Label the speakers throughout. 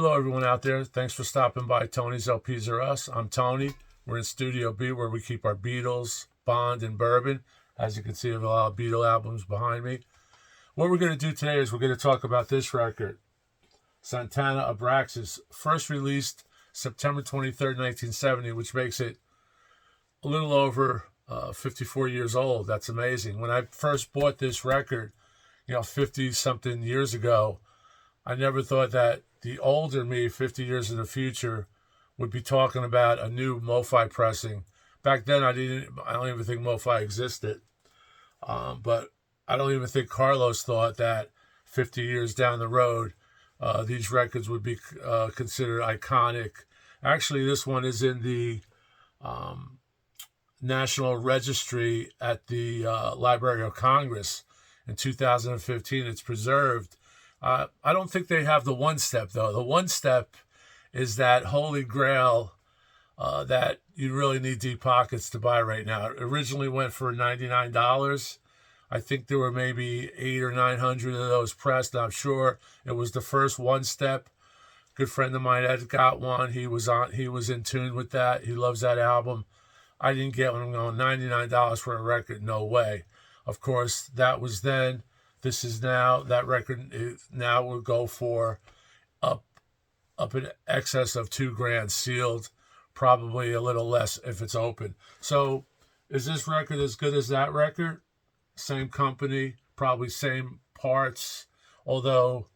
Speaker 1: Hello, everyone out there. Thanks for stopping by Tony's LPs Are Us. I'm Tony. We're in Studio B where we keep our Beatles, Bond, and Bourbon. As you can see, I have a lot of Beatle albums behind me. What we're going to do today is we're going to talk about this record, Santana Abraxas, first released September 23rd, 1970, which makes it a little over 54 years old. That's amazing. When I first bought this record, 50-something years ago, I never thought that the older me, 50 years in the future, would be talking about a new MOFI pressing. Back then, I don't even think MOFI existed. But I don't even think Carlos thought that 50 years down the road, these records would be considered iconic. Actually, this one is in the National Registry at the Library of Congress in 2015. It's preserved. I don't think they have the one step, though. The one step is that holy grail that you really need deep pockets to buy right now. It originally went for $99. I think there were maybe 800 or 900 of those pressed. I'm sure it was the first one step. Good friend of mine had got one. He was in tune with that. He loves that album. I didn't get one. I'm going $99 for a record. No way. Of course, that was then. This is now. That record now will go for up in excess of $2,000 sealed, probably a little less if it's open. So is this record as good as that record? Same company, probably same parts, although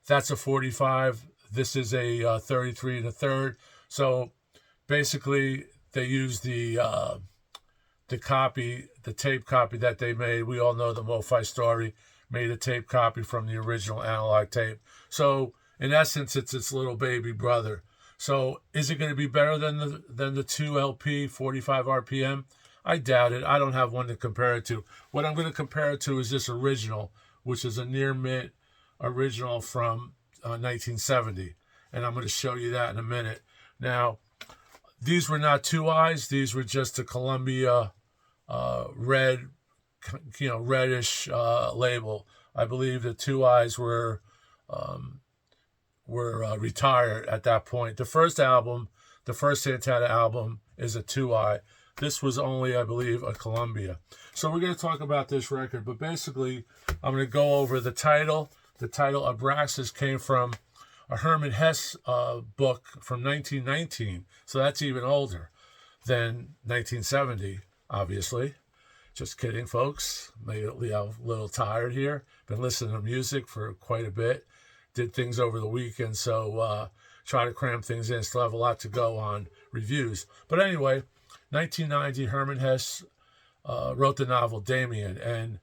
Speaker 1: that's a 45. This is a 33 1/3. So basically they use the tape copy that they made. We all know the MoFi story. Made a tape copy from the original analog tape. So in essence, it's its little baby brother. So is it going to be better than the 2 LP 45 RPM? I doubt it. I don't have one to compare it to. What I'm going to compare it to is this original, which is a near mint original from 1970. And I'm going to show you that in a minute. Now, these were not 2 eyes. These were just a Columbia red, reddish label. I believe the 2 eyes were retired at that point. The first Santana album, is a 2 eye. This was only, I believe, a Columbia. So we're going to talk about this record, but basically, I'm going to go over the title. The title Abraxas came from a Herman Hesse book from 1919. So that's even older than 1970, obviously. Just kidding, folks. Maybe I'm a little tired here. Been listening to music for quite a bit. Did things over the weekend, so try to cram things in. Still have a lot to go on reviews. But anyway, 1990, Herman Hesse wrote the novel Damien, and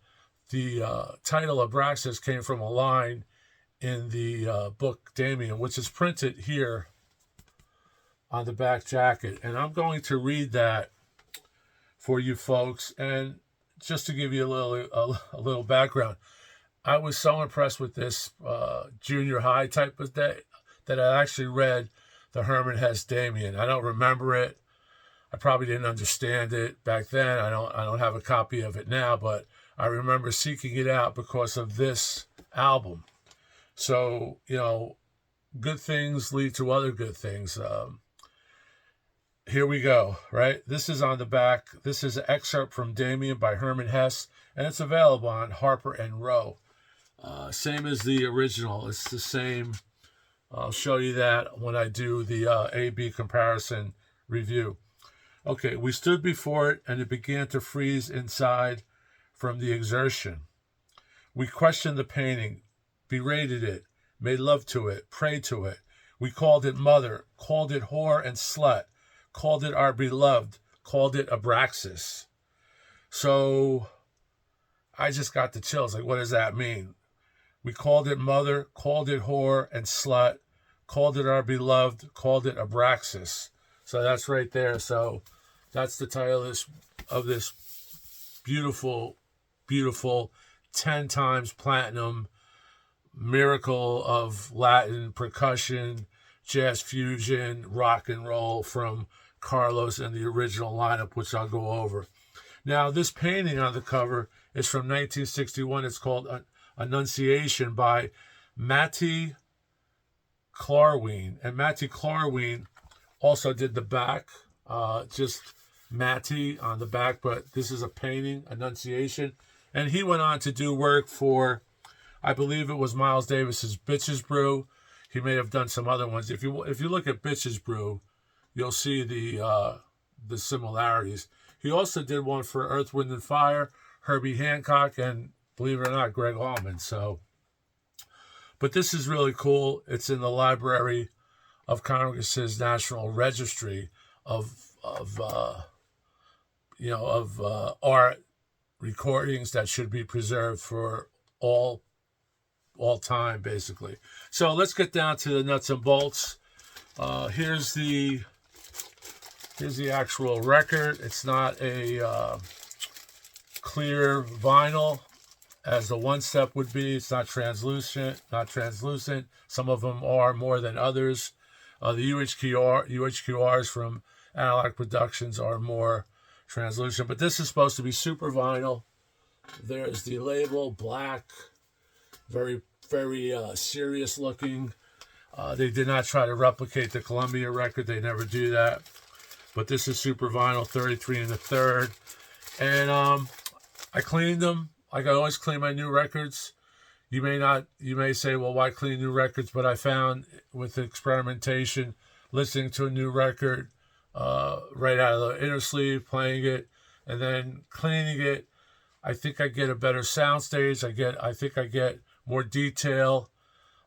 Speaker 1: the title Abraxas came from a line in the book Damien, which is printed here on the back jacket. And I'm going to read that for you folks, and just to give you a little background, I was so impressed with this junior high type of day that I actually read the Herman Hesse Damien. I don't remember it. I probably didn't understand it back then. I don't have a copy of it now, but I remember seeking it out because of this album. So, good things lead to other good things. Here we go, right? This is on the back. This is an excerpt from Damien by Herman Hesse, and it's available on Harper and Row. Same as the original. It's the same. I'll show you that when I do the A-B comparison review. Okay, we stood before it, and it began to freeze inside from the exertion. We questioned the painting, berated it, made love to it, prayed to it. We called it mother, called it whore and slut, called it our beloved, called it Abraxas. So I just got the chills. Like, what does that mean? We called it mother, called it whore and slut, called it our beloved, called it Abraxas. So that's right there. So that's the title of this beautiful, beautiful 10 times platinum miracle of Latin percussion, jazz fusion, rock and roll from Carlos and the original lineup, which I'll go over. Now, this painting on the cover is from 1961. It's called Annunciation by Matti Clarween. And Matty Clarween also did the back, just Matty on the back, but this is a painting, Annunciation. And he went on to do work for, I believe it was Miles Davis's Bitches Brew. He may have done some other ones. If you look at Bitches Brew, you'll see the similarities. He also did one for Earth, Wind, and Fire, Herbie Hancock, and believe it or not, Greg Allman. So, but this is really cool. It's in the Library of Congress's National Registry of art recordings that should be preserved for all time, basically. So let's get down to the nuts and bolts. Here's the actual record. It's not a clear vinyl as the one step would be. It's not translucent. Some of them are more than others. The UHQRs from Analog Productions are more translucent, but this is supposed to be super vinyl. There's the label, black, very, very serious looking. They did not try to replicate the Columbia record. They never do that. But this is super vinyl, 33 1/3. And I cleaned them. Like I always clean my new records. You may say, well, why clean new records? But I found with experimentation, listening to a new record right out of the inner sleeve, playing it, and then cleaning it, I think I get a better sound stage. I think I get more detail.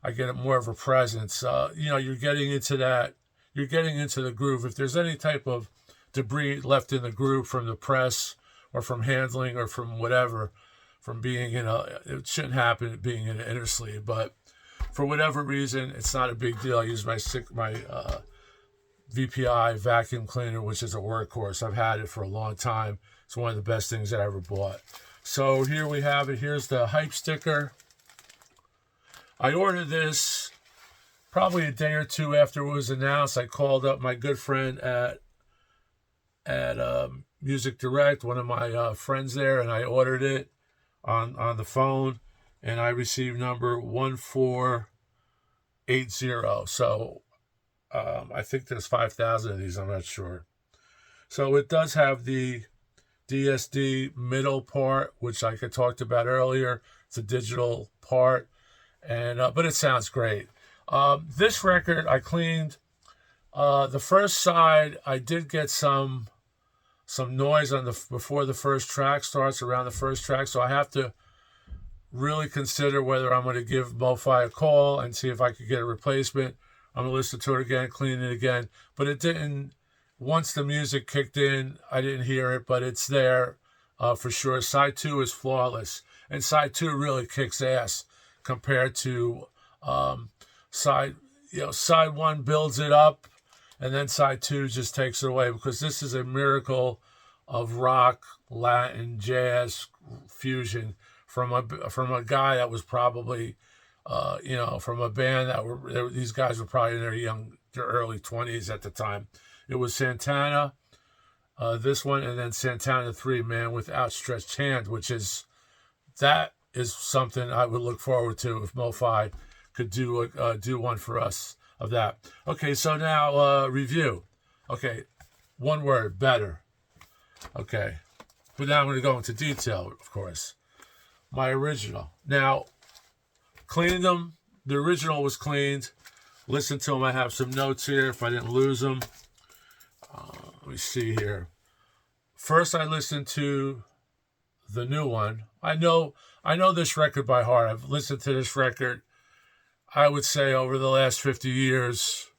Speaker 1: I get more of a presence. You're getting into that. You're getting into the groove. If there's any type of debris left in the groove from the press or from handling or from whatever, from being it shouldn't happen being in an inner sleeve, but for whatever reason, it's not a big deal. I use my VPI vacuum cleaner, which is a workhorse. I've had it for a long time. It's one of the best things I ever bought. So here we have it. Here's the hype sticker. I ordered this probably a day or two after it was announced. I called up my good friend at Music Direct, one of my friends there, and I ordered it on the phone, and I received number 1480. So I think there's 5,000 of these. I'm not sure. So it does have the DSD middle part, which like I talked about earlier. It's a digital part, and but it sounds great. This record I cleaned. The first side I did get some noise on before the first track starts, around the first track, so I have to really consider whether I'm going to give MOFI a call and see if I could get a replacement. I'm going to listen to it again, clean it again, but it didn't. Once the music kicked in, I didn't hear it, but it's there for sure. Side 2 is flawless, and side 2 really kicks ass compared to side 1 builds it up, and then side 2 just takes it away, because this is a miracle of rock, Latin, jazz fusion from a guy that was probably, from a band these guys were probably in their early 20s at the time. It was Santana, this one, and then Santana 3, Man with Outstretched Hand, which is something I would look forward to if MOFI could do one for us of that. Okay, so now review. Okay, one word, better. Okay, but now I'm going to go into detail, of course. My original. Now, cleaned them. The original was cleaned. Listen to them. I have some notes here if I didn't lose them. Let me see here. First, I listened to the new one. I know this record by heart. I've listened to this record, I would say, over the last 50 years,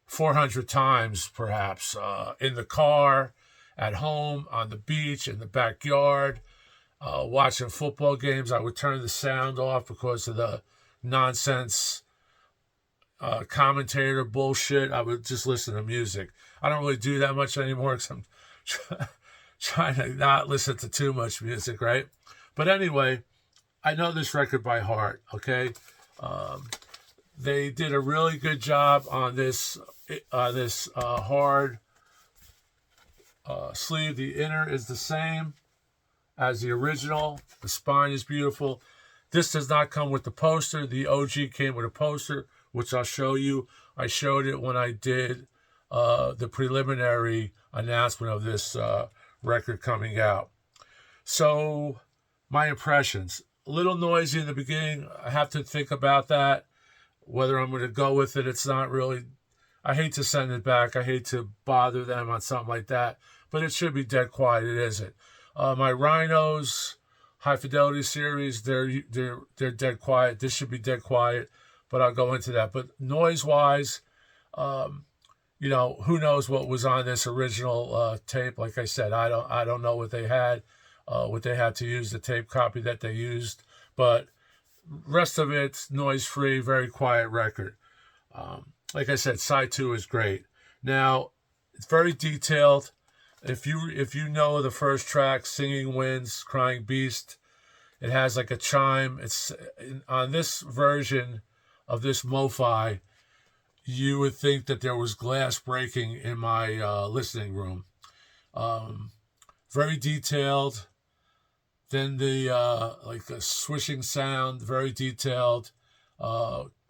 Speaker 1: 400 times perhaps, in the car, at home, on the beach, in the backyard, watching football games. I would turn the sound off because of the nonsense commentator bullshit. I would just listen to music. I don't really do that much anymore because I'm trying to not listen to too much music, right? But anyway, I know this record by heart, okay? They did a really good job on this hard sleeve. The inner is the same as the original. The spine is beautiful. This does not come with the poster. The OG came with a poster, which I'll show you. I showed it when I did the preliminary announcement of this record coming out. So, my impressions. A little noisy in the beginning. I have to think about that, whether I'm going to go with it. It's not really... I hate to send it back. I hate to bother them on something like that. But it should be dead quiet. It isn't. My Rhinos High Fidelity series, they're dead quiet. This should be dead quiet, but I'll go into that. But noise-wise, you know, who knows what was on this original tape? Like I said, I don't know what they had to use, the tape copy that they used. But rest of it's noise-free, very quiet record. Like I said, side 2 is great. Now, it's very detailed. If you know the first track, Singing Winds, Crying Beast, it has like a chime. It's on this version of this MOFI, you would think that there was glass breaking in my listening room. Very detailed. Then the like a swishing sound, very detailed.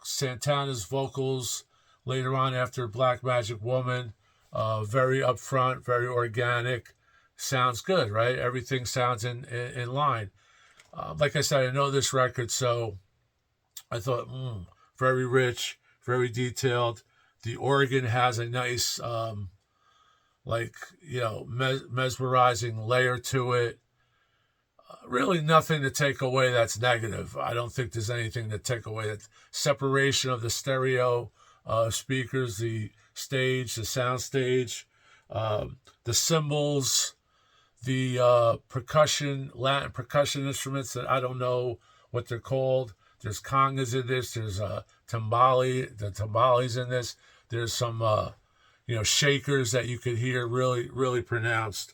Speaker 1: Santana's vocals later on after Black Magic Woman, very upfront, very organic. Sounds good, right? Everything sounds in line. Like I said, I know this record, so I thought, very rich, very detailed. The organ has a nice, like, you know, mesmerizing layer to it. Really nothing to take away that's negative. I don't think there's anything to take away. That separation of the stereo speakers, the stage, the sound stage, the cymbals, the percussion, Latin percussion instruments that I don't know what they're called. There's congas in this. There's the timbales in this. There's some, you know, shakers that you could hear really, really pronounced.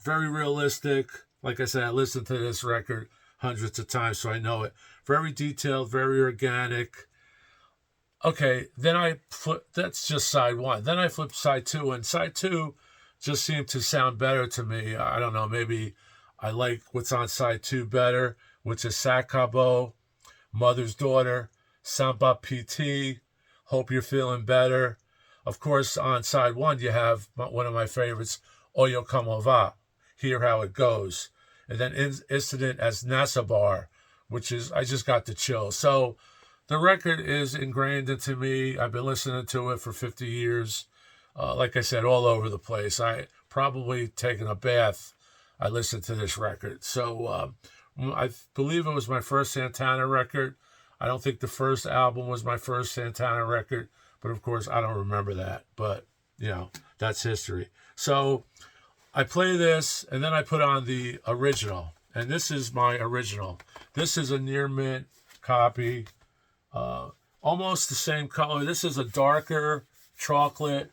Speaker 1: Very realistic. Like I said, I listened to this record hundreds of times, so I know it. Very detailed, very organic. Okay, then I flip, that's just side 1. Then I flip side 2, and side 2 just seemed to sound better to me. I don't know, maybe I like what's on side 2 better, which is Sakabo, Mother's Daughter, Samba PT, Hope You're Feeling Better. Of course, on side 1, you have one of my favorites, Oyo Como Va, Hear How It Goes. And then Incident as Nasabar, which is, I just got the chills. So the record is ingrained into me. I've been listening to it for 50 years. Like I said, all over the place. I probably taken a bath. I listened to this record. So I believe it was my first Santana record. I don't think the first album was my first Santana record. But of course, I don't remember that. But, you know, that's history. So I play this, and then I put on the original. And this is my original. This is a near mint copy. Almost the same color. This is a darker chocolate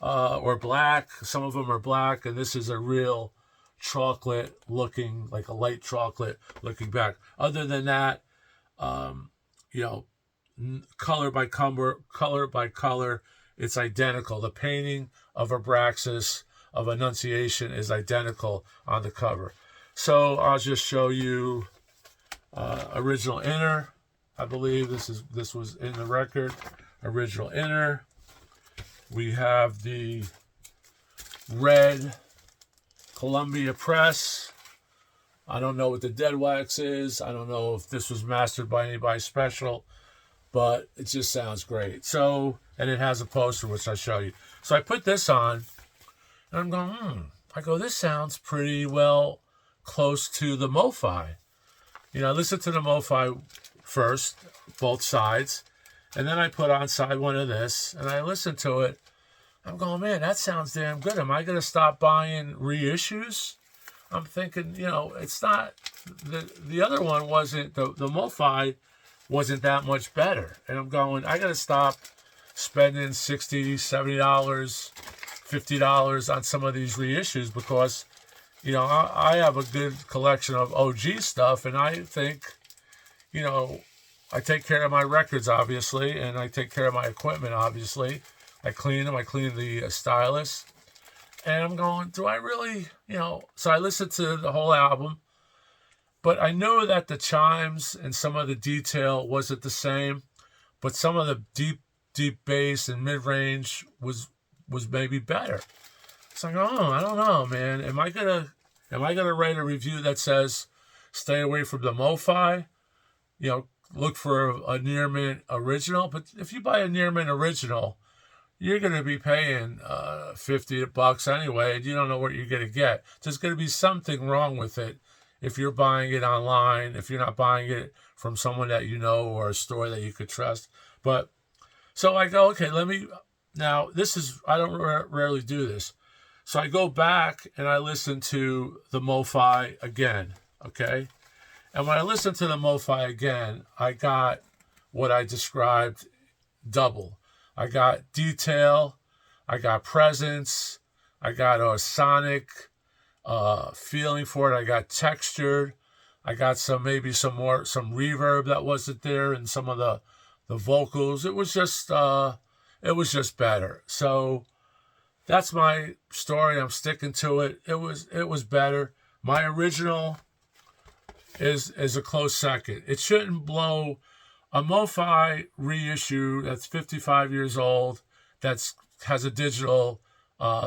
Speaker 1: or black. Some of them are black, and this is a real chocolate looking, like a light chocolate looking back. Other than that, you know, color by color, it's identical. The painting of Abraxas, of Annunciation, is identical on the cover. So I'll just show you original inner. I believe this was in the record. Original inner. We have the red Columbia press. I don't know what the dead wax is. I don't know if this was mastered by anybody special, but it just sounds great. So, and it has a poster, which I'll show you. So I put this on, and I'm going, I go, this sounds pretty well close to the MOFI. You know, I listened to the MOFI first, both sides, and then I put on side 1 of this, and I listened to it. I'm going, man, that sounds damn good. Am I going to stop buying reissues? I'm thinking, you know, it's not, the other one wasn't, the MOFI wasn't that much better. And I'm going, I got to stop spending $60, $70, $50 on some of these reissues because, you know, I have a good collection of OG stuff, and I think, you know, I take care of my records, obviously, and I take care of my equipment, obviously. I clean them. I clean the stylus. And I'm going, do I really, you know? So I listened to the whole album, but I know that the chimes and some of the detail wasn't the same. but some of the deep bass and mid range was maybe better. It's like, oh, I don't know, man. Am I gonna write a review that says stay away from the MOFI? You know, look for a near mint original. But if you buy a near mint original, you're going to be paying $50 anyway, and you don't know what you're going to get. There's going to be something wrong with it if you're buying it online, if you're not buying it from someone that you know or a store that you could trust. But so I go, okay, now this is, I don't rarely do this. So I go back and I listen to the MOFI again, okay? And when I listened to the MOFI again, I got what I described double. I got detail, I got presence, I got a sonic feeling for it, I got textured, I got some reverb that wasn't there in some of the vocals. It was just better. So that's my story. I'm sticking to it. It was better. My original is a close second. It shouldn't blow. A MOFI reissue that's 55 years old, has a digital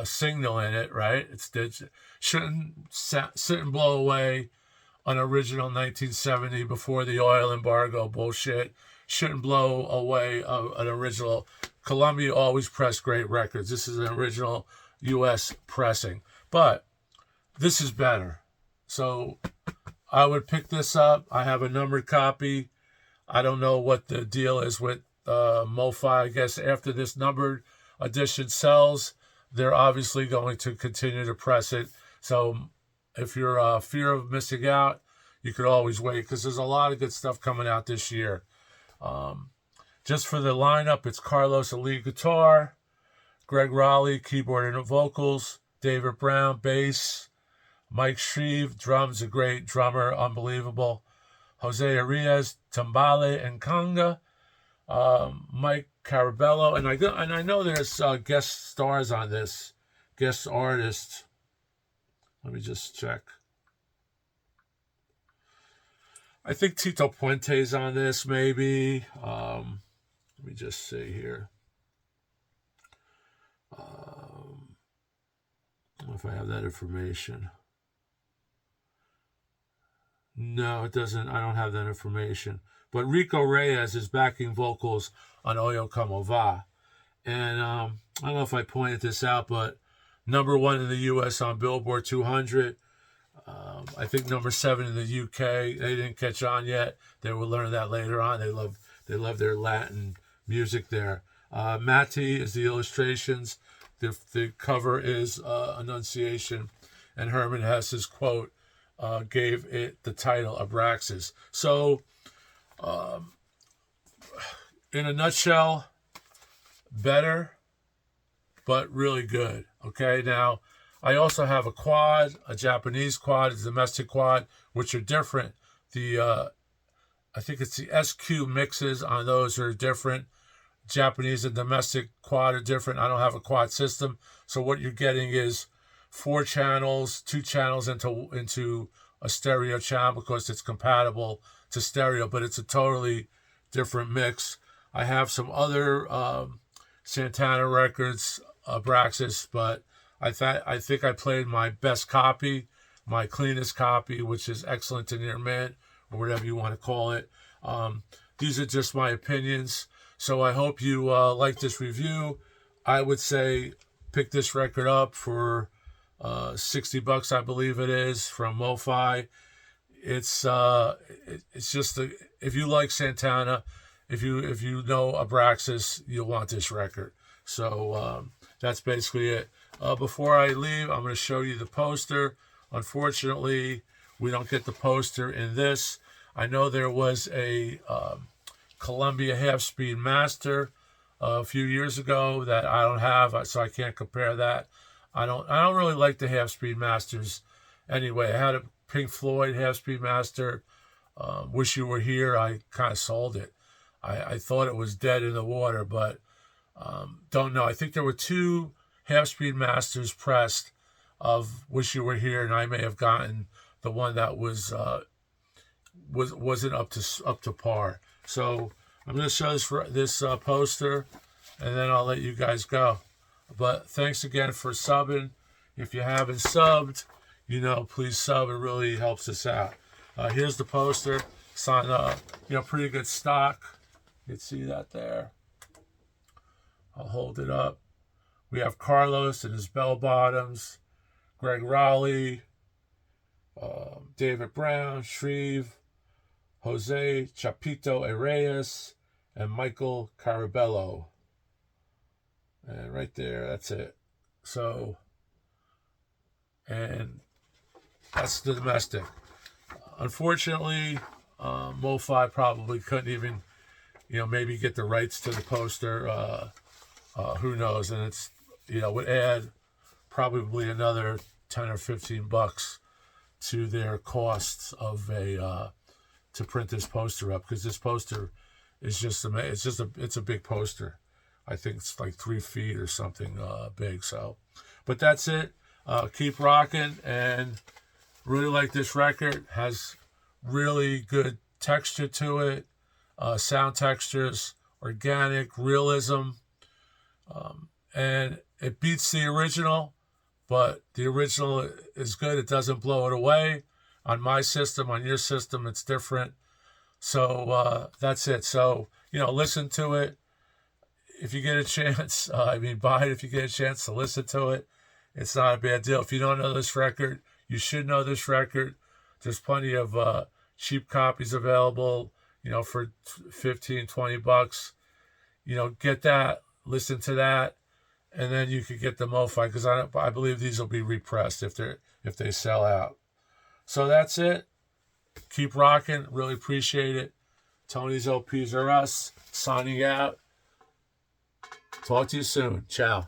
Speaker 1: signal in it, right? It's digital. Shouldn't sit and blow away an original 1970 before the oil embargo bullshit. Shouldn't blow away an original. Columbia always pressed great records. This is an original U.S. pressing. But this is better. So I would pick this up. I have a numbered copy. I don't know what the deal is with MOFI. I guess after this numbered edition sells, they're obviously going to continue to press it. So if you're fear of missing out, you could always wait because there's a lot of good stuff coming out this year. Just for the lineup, it's Carlos lead guitar, Greg Raleigh keyboard and vocals, David Brown bass, Mike Shreve drums, a great drummer, unbelievable. Jose Arias, Tambale and Conga, Mike Carabello, and I know there's guest stars on this, guest artists. Let me just check. I think Tito Puente's on this, maybe. Let me just see here. I don't know if I have that information. No, it doesn't. I don't have that information. But Rico Reyes is backing vocals on Oyo Como Va. And I don't know if I pointed this out, but #1 in the U.S. on Billboard 200. I think #7 in the UK. They didn't catch on yet. They will learn that later on. They love their Latin music there. Matti is the illustrations. The cover is Annunciation. And Herman Hesse's quote gave it the title Abraxas. So, in a nutshell, better, but really good. Okay, now I also have a quad, a Japanese quad, a domestic quad, which are different. I think it's the SQ mixes on those are different. Japanese and domestic quad are different. I don't have a quad system, so what you're getting is 4 channels, 2 channels into a stereo channel because it's compatible to stereo, but it's a totally different mix. I have some other Santana records, Abraxas, but I think I played my best copy, my cleanest copy, which is excellent to near mint, or whatever you want to call it. These are just my opinions. So I hope you like this review. I would say pick this record up for $60, I believe it is, from MOFI. It's just if you like Santana, if you know Abraxas, you'll want this record. So that's basically it. Before I leave, I'm going to show you the poster. Unfortunately, we don't get the poster in this. I know there was a Columbia half-speed master a few years ago that I don't have, so I can't compare that. I don't really like the half-speed masters. Anyway, I had a Pink Floyd half-speed master. Wish You Were Here. I kind of sold it. I thought it was dead in the water, but don't know. I think there were 2 half-speed masters pressed of Wish You Were Here, and I may have gotten the one that wasn't up to par. So I'm going to show this poster, and then I'll let you guys go. But thanks again for subbing. If you haven't subbed, please sub. It really helps us out. Here's the poster. It's on, pretty good stock. You can see that there. I'll hold it up. We have Carlos in his bell bottoms, Greg Raleigh, David Brown, Shreve, Jose Chapito Arreyes, and Michael Carabello. And right there, that's it. So, and that's the domestic. Unfortunately, MOFI probably couldn't even, maybe get the rights to the poster. Who knows? And it's, would add probably another 10 or 15 bucks to their costs of to print this poster up, because this poster is just it's a big poster. I think it's like 3 feet or something big. So, but that's it. Keep rocking, and really like this record. Has really good texture to it, sound textures, organic realism, and it beats the original, but the original is good. It doesn't blow it away. On my system, on your system, it's different. So that's it. So, listen to it if you get a chance. Buy it if you get a chance to listen to it. It's not a bad deal. If you don't know this record, you should know this record. There's plenty of cheap copies available, for 15, 20 bucks. Get that, listen to that, and then you could get the MOFI, because I believe these will be repressed if they sell out. So that's it. Keep rocking. Really appreciate it. Tony's OPs are us. Signing out. Talk to you soon. Ciao.